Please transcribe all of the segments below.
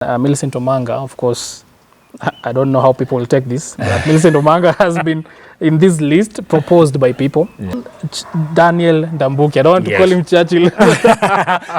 Millicent Omanga, of course, I don't know how people will take this, but Millicent Omanga has been in this list proposed by people. Yeah. Daniel Ndambuki, I don't want to call him Churchill.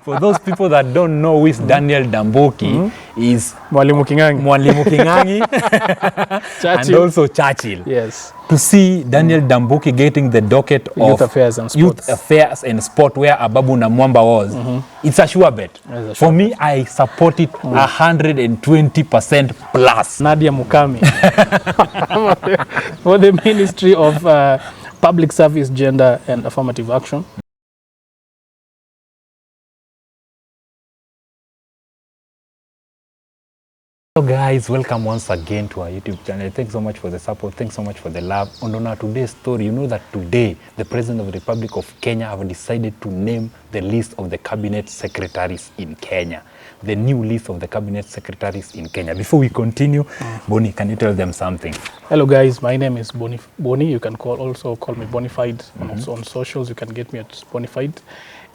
For those people that don't know who is Daniel Ndambuki, is Mwalimu Kingangi and also Churchill. Yes. To see Daniel Ndambuki getting the docket Youth of Youth Affairs and Sport where Ababu Namwamba was, it's a sure bet. For me, I support it 120% plus. Nadia Mukami for the Ministry of Public Service, Gender and Affirmative Action. So guys, welcome once again to our YouTube channel. Thanks so much for the support. Thanks so much for the love. And on our today's story, you know that today the President of the Republic of Kenya have decided to name the list of the cabinet secretaries in Kenya. The new list of the cabinet secretaries in Kenya. Before we continue, Bonnie, can you tell them something? Hello guys, my name is Bonnie. You can also call me Bonified on socials. You can get me at Bonified.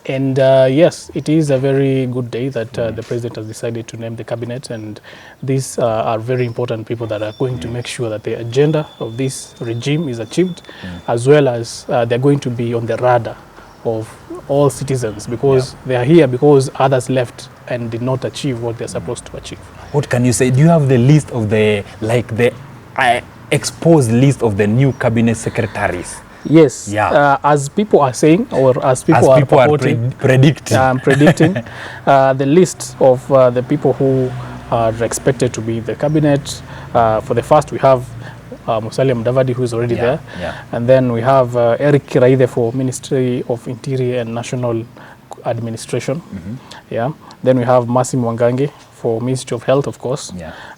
And yes, it is a very good day that the president has decided to name the cabinet, and these are very important people that are going to make sure that the agenda of this regime is achieved, as well as they're going to be on the radar of all citizens, because they are here because others left and did not achieve what they're supposed to achieve. What can you say? Do you have the list of the exposed list of the new cabinet secretaries? Yes, as people are saying, or as people are predicting, the list of the people who are expected to be in the cabinet. For the first, we have Musalia Mudavadi, who is already there, and then we have Eric Kiraithe for Ministry of Interior and National Administration. Then we have Mercy Mwangangi for Ministry of Health, of course.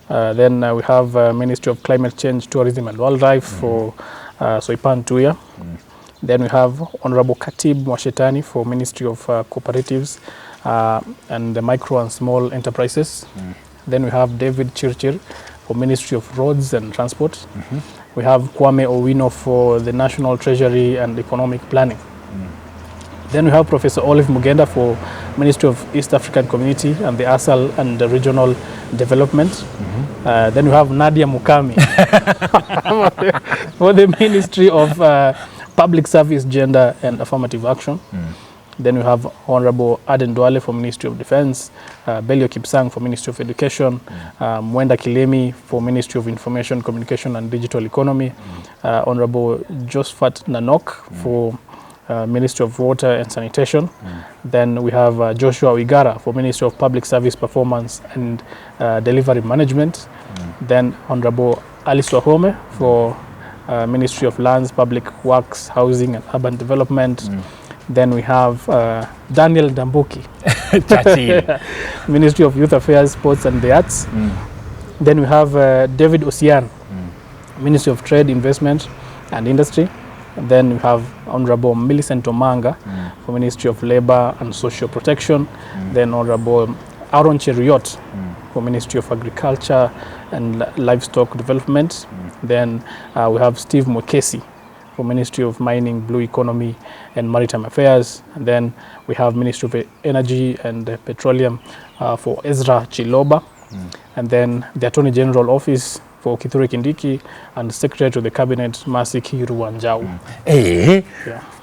Then we have Ministry of Climate Change, Tourism and Wildlife for Soipan Tuya. Then we have Honorable Katib Mwashetani for Ministry of Cooperatives and the Micro and Small Enterprises. Then we have David Churchill for Ministry of Roads and Transport. We have Kwame Owino for the National Treasury and Economic Planning. Then we have Professor Olive Mugenda for Ministry of East African Community and the ASAL and the Regional Development. Then we have Nadia Mukami for the Ministry of Public Service, Gender and Affirmative Action. Then we have Honorable Aden Duale for Ministry of Defense, Belio Kipsang for Ministry of Education, Mwenda Kilemi for Ministry of Information, Communication and Digital Economy, Honorable Josephat Nanok for Ministry of Water and Sanitation. Then we have Joshua Wigara for Ministry of Public Service Performance and Delivery Management. Then Honorable Alice Wahome for Ministry of Lands, Public Works, Housing and Urban Development. Then we have Daniel Ndambuki, Ministry of Youth Affairs, Sports and the Arts. Then we have David Osian, Ministry of Trade, Investment and Industry. And then we have Honorable Millicent Omanga for Ministry of Labor and Social Protection. Then Honorable Aaron Cheruiyot for Ministry of Agriculture and Livestock Development. Then we have Steve Mwekesi for Ministry of Mining, Blue Economy and Maritime Affairs. And then we have Ministry of Energy and Petroleum for Ezra Chiloba. And then the Attorney General Office for Kithure Kindiki and Secretary to the Cabinet, Mercy Wanjau.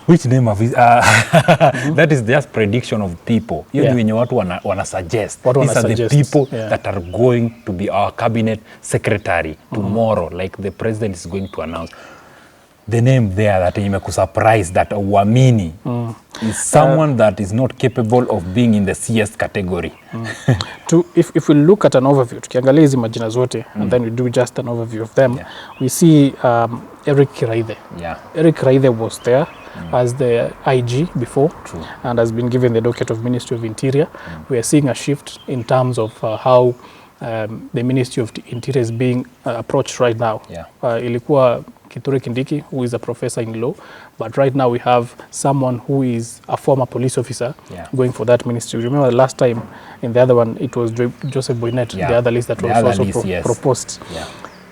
Which name of it? That is just prediction of people. You know what wanna suggest. These are the people that are going to be our cabinet secretary tomorrow, like the president is going to announce. The name there that imeku surprise that uamini is someone that is not capable of being in the CS category. If we look at an overview, tukiangalia hizi majina zote, and then we do just an overview of them, we see Eric Kiraithe. Eric Kiraithe was there as the IG before, and has been given the docket of Ministry of Interior. We are seeing a shift in terms of how the Ministry of Interior is being approached right now. Ilikuwa Kithure Kindiki, who is a professor in law, but right now we have someone who is a former police officer going for that ministry. Remember the last time in the other one, it was Joseph Boynet, the other list that was also proposed.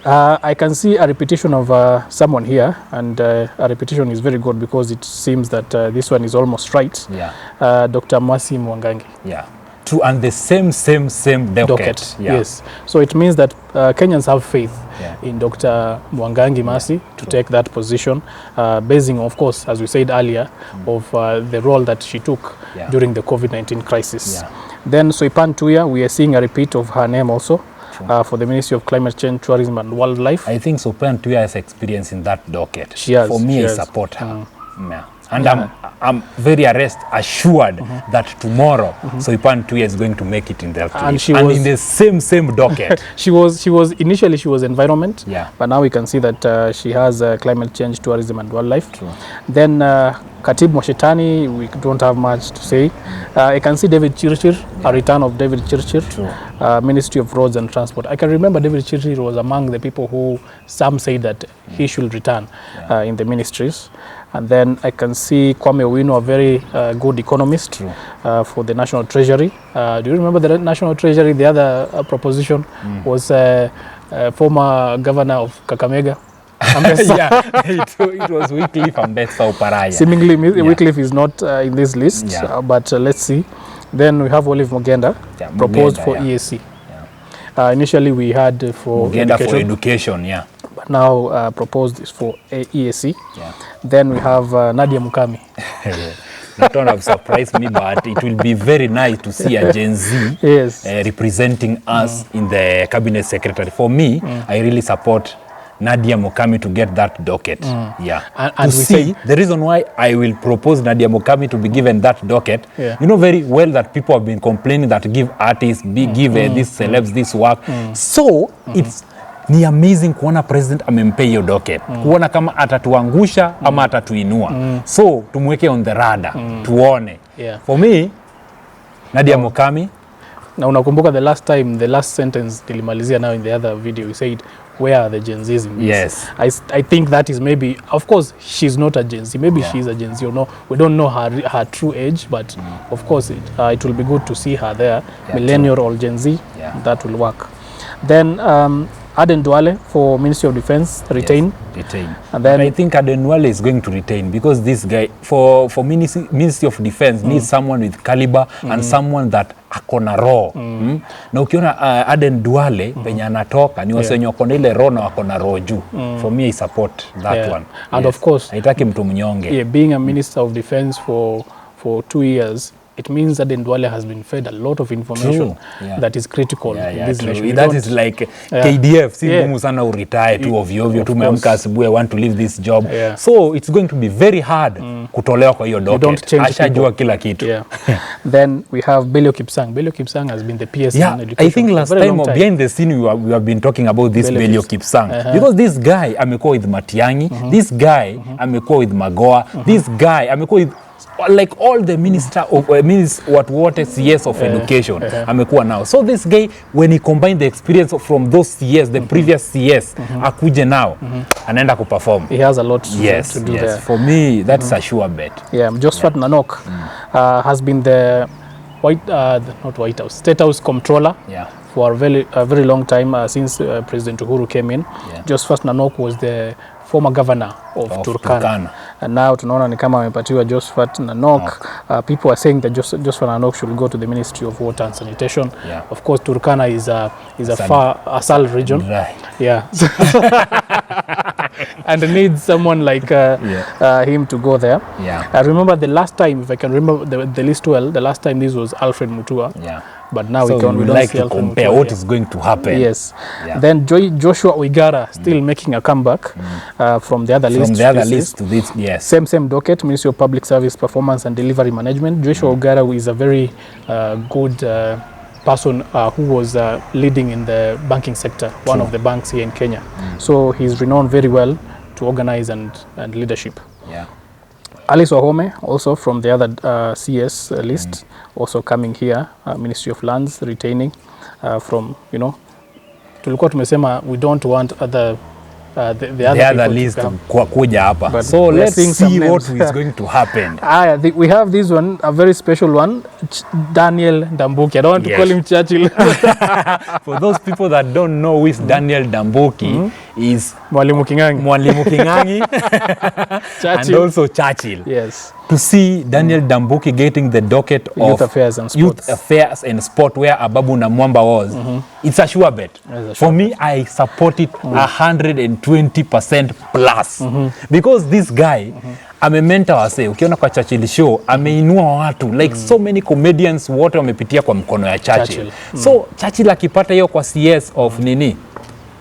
I can see a repetition of someone here, and a repetition is very good because it seems that this one is almost right. Dr. Mercy Mwangangi. True, and the same docket. Yeah. Yes. So it means that Kenyans have faith in Dr. Mwangangi Masi to take that position, basing, of course, as we said earlier, of the role that she took during the COVID-19 crisis. Then Soipan Tuya, we are seeing a repeat of her name also for the Ministry of Climate Change, Tourism and Wildlife. I think Soipan Tuya has experience in that docket. She has. For me, I support her. And I'm very assured that tomorrow Soipan Tuya is going to make it in the and in the same docket. she was initially environment, but now we can see that she has climate change, tourism and wildlife. True. Then Katib Moshetani, we don't have much to say. I can see David Churchill, a return of David Churchill, Ministry of Roads and Transport. I can remember David Churchill was among the people who some say that he should return in the ministries. And then I can see Kwame Owino, a very good economist for the National Treasury. Do you remember the National Treasury? The other proposition was former governor of Kakamega. It was Wycliffe Ambetsa Oparanya. Seemingly, Wycliffe is not in this list, but let's see. Then we have Olive Mogenda, proposed for EAC. Initially, we had for education, but now proposed is for EAC. Then we have Nadia Mukami. That one have surprised me, but it will be very nice to see a Gen Z representing us in the cabinet secretary. For me, I really support Nadia Mukami to get that docket. And to see the reason why I will propose Nadia Mukami to be given that docket. You know very well that people have been complaining that give artists, give these celebs this work. So it's ni amazing kuona president amempea hiyo docket. Kuona kama atatuangusha ama atatuinua. So tumweke on the radar, tuone. For me, Nadia Mukami. Na unakumbuka the last sentence nilimalizia now in the other video, we said, where are the Gen Zs in this? Yes. I think that is maybe, of course, she's not a Gen Z. Maybe she's a Gen Z or no. We don't know her true age, but of course it will be good to see her there. Millennial or Gen Z, that will work. Then Aden Duale for Ministry of Defense, retain. Retain. And then I think Aden Duale is going to retain because this guy, for Ministry of Defense, needs someone with caliber and someone that akona raw. Na ukiona Aden Duale penye anatoka ni wase wenye wakona ile raw na wakona raw juu. For me, I support that one. And of course, haitaki mtu mnyonge. Being a Minister of Defense for 2 years, it means that Ndwale has been fed a lot of information that is critical in this nation. That is like KDF, si ngumu sana uretire tu ovyo tumeamka asubuhi, I want to leave this job. So it's going to be very hard kutolewa kwa hiyo docket. Ashajua kila kitu. Then we have Belio Kipsang. Belio Kipsang has been the PS in education. I think last time behind the scene we have been talking about this Belio Kipsang. Because this guy amekuwa with Matiang'i, this guy amekuwa with Magoa, this guy amekuwa with like all the minister of what CS of education amekuwa now. So this guy, when he combined the experience from those CS, the previous CS, akuje now, anaenda kuperform. He has a lot to do there. For me, that's a sure bet. Josphat Nanok has been the State House Comptroller for a very long time since President Uhuru came in. Josphat Nanok was the former governor of Turkana. And now tunaona ni kama amepatiwa Josphat Nanok. People are saying that Josphat Nanok should go to the Ministry of Water and Sanitation. Of course, Turkana is a SAL region. And needs someone like him to go there. I remember the last time, if I can remember the list well, the last time this was Alfred Mutua. But now so we don't like to compare what is going to happen. Then Joshua Uigara still making a comeback from the other list. From the other list to this, Same docket, Ministry of Public Service Performance and Delivery Management. Joshua Uigara is a very good person who was leading in the banking sector, one of the banks here in Kenya. So he's renowned very well to organize and leadership. Alice Wahome, also from the other CS list, also coming here, Ministry of Lands, retaining from, tulikuwa tumesema we don't want the other list kuja hapa. So let's see what is going to happen. We have this one, a very special one, Daniel Ndambuki. I don't want to call him Churchill. For those people that don't know who is Daniel Ndambuki, is Mwalimu King'ang'i and also Churchill. Yes. To see Daniel Dambuki getting the docket of Youth Affairs and Sport where Ababu Namwamba was, it's a sure bet. For me, I support it 120% plus. Because this guy, amementa wase, ukiona kwa Churchill show, ameinua watu, like so many comedians wote wamepitia kwa mkono ya Churchill. So Churchill akipata hiyo kwa CS of nini,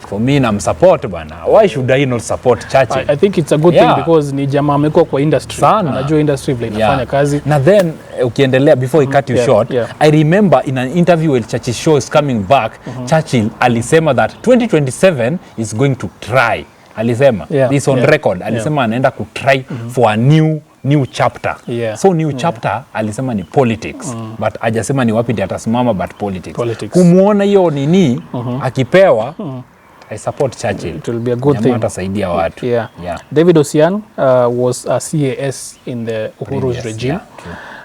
for me I'm support bana. Why should I not support Churchill? I think it's a good thing because ni jamaa amekuwa kwa industry. Anajua industry vile inafanya kazi. Na then ukiendelea before I cut you short, I remember in an interview when Churchill show is coming back, Churchill alisema that 2027 is going to try. Alisema this on record. Alisema anaenda ku try for a new chapter. So new chapter alisema ni politics. But hajasema ni wapi atasimama, but politics. Kumuona hiyo nini akipewa, I support Churchill. It will be a good thing. Atasaidia watu. David Osian was a CAS in the Uhuru's regime.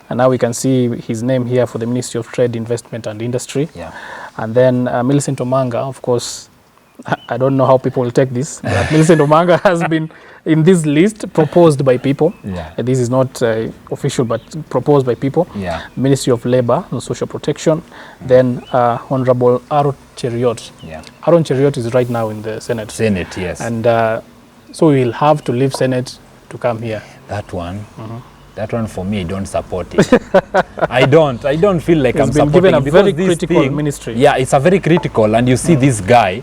And now we can see his name here for the Ministry of Trade, Investment and Industry. And then Millicent Omanga, of course, I don't know how people will take this, but Millicent Omanga has been in this list proposed by people. This is not official, but proposed by people. Ministry of Labor and Social Protection. Then Honorable Aaron Cheriot. Aaron Cheriot is right now in the Senate. Senate, yes. And so we will have to leave Senate to come here. That one. That one for me, I don't support it. I don't feel like I'm supporting given a it because very this critical thing, ministry. Yeah, it's a very critical, and you see this guy,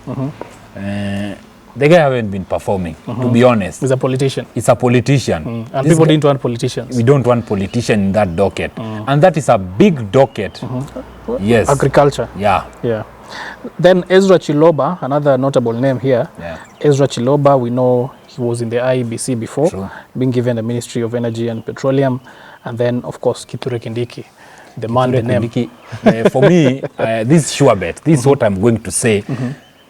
the guy haven't been performing, to be honest. He's a politician. It's a politician. And this people didn't want politicians. We don't want politician in that docket. And that is a big docket. Yes. Agriculture. Yeah. Then Ezra Chiloba, another notable name here. Ezra Chiloba, we know he was in the IEBC before, being given the Ministry of Energy and Petroleum. And then, of course, Kithure Kindiki, the man, the name. For me, this is sure bet. This is what I'm going to say.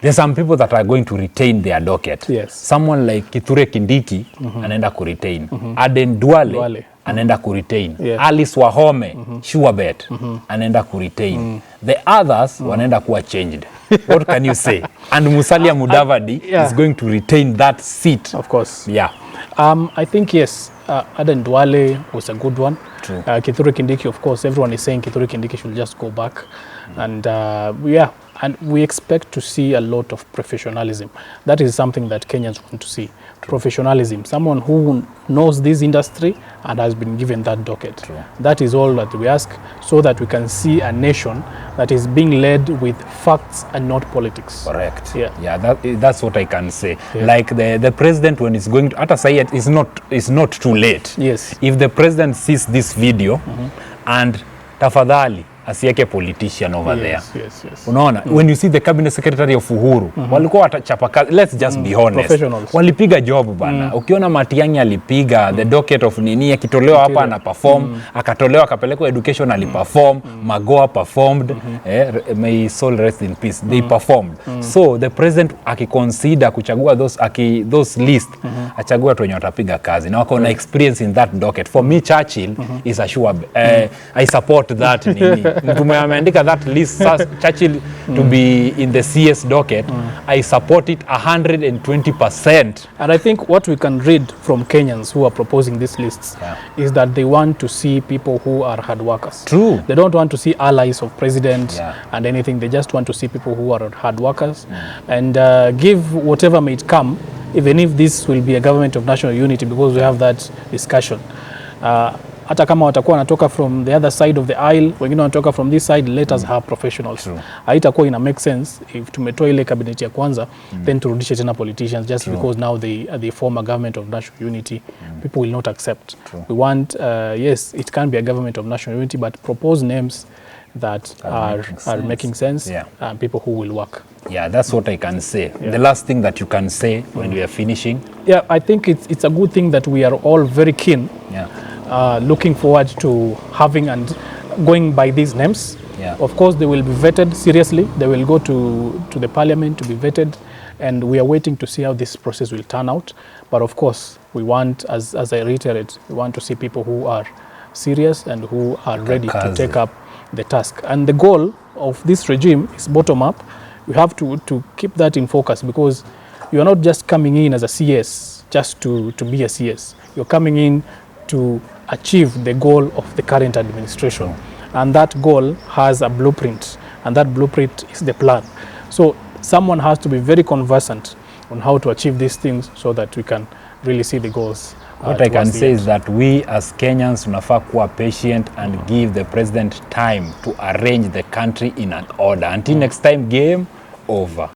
There's some people that are going to retain their docket. Someone like Kithure Kindiki, anaenda ku retain. Aden Duale, anaenda ku retain. Alice Wahome, sure bet, anaenda ku retain. The others, wanaenda kuwa changed. What can you say? And Musalia Mudavadi is going to retain that seat. Of course. I think, yes, Aden Duale was a good one. Kithure Kindiki, of course, everyone is saying Kithure Kindiki should just go back. And and we expect to see a lot of professionalism. That is something that Kenyans want to see. Professionalism. Someone who knows this industry and has been given that docket. That is all that we ask, so that we can see a nation that is being led with facts and not politics. Correct. That's what I can say. Like the president, when he's going to, at a say it's not too late. If the president sees this video and tafadhali asieke politician over there. Unaona, when you see the cabinet secretary of Uhuru, walikuwa watachapa kazi. Let's just be honest. Walipiga job bana. Ukiona Matiang'i alipiga the docket of nini, akitolewa hapa ana perform, akatolewa akapelekwa education aliperform, Magoa performed, may soul rest in peace. They performed. So the president akiconsider kuchagua those list, achagua tu wenye watapiga kazi. Na wako na experience in that docket. For me, Churchill is a sure. I support that nini. Ameandika that list, Churchill to be in the CS docket. I support it 120%. And I think what we can read from Kenyans who are proposing these lists is that they want to see people who are hard workers. They don't want to see allies of president and anything. They just want to see people who are hard workers and give whatever may come, even if this will be a government of national unity, because we have that discussion. Hata kama watakuwa wanatoka from the other side of the aisle, wengine wanatoka from this side, let us have professionals. Haitakuwa ina make sense if tumetoa ile cabinet ya kwanza, then turudishe tena politicians just because now they form a government of national unity. People will not accept. We want, yes, it can be a government of national unity, but propose names that are making sense, and people who will work. That's what I can say. The last thing that you can say when we are finishing? I think it's a good thing that we are all very keen. Looking forward to having and going by these names. Of course, they will be vetted seriously. They will go to the parliament to be vetted, and we are waiting to see how this process will turn out. But of course, we want, as I reiterate, we want to see people who are serious and who are ready to take up the task. And the goal of this regime is bottom up. We have to keep that in focus, because you're not just coming in as a CS just to be a CS. You're coming in to achieve the goal of the current administration. And that goal has a blueprint, and that blueprint is the plan. So someone has to be very conversant on how to achieve these things so that we can really see the goals. What I can say is that we as Kenyans tunafaa kuwa patient and give the president time to arrange the country in an order. Until next time, game over.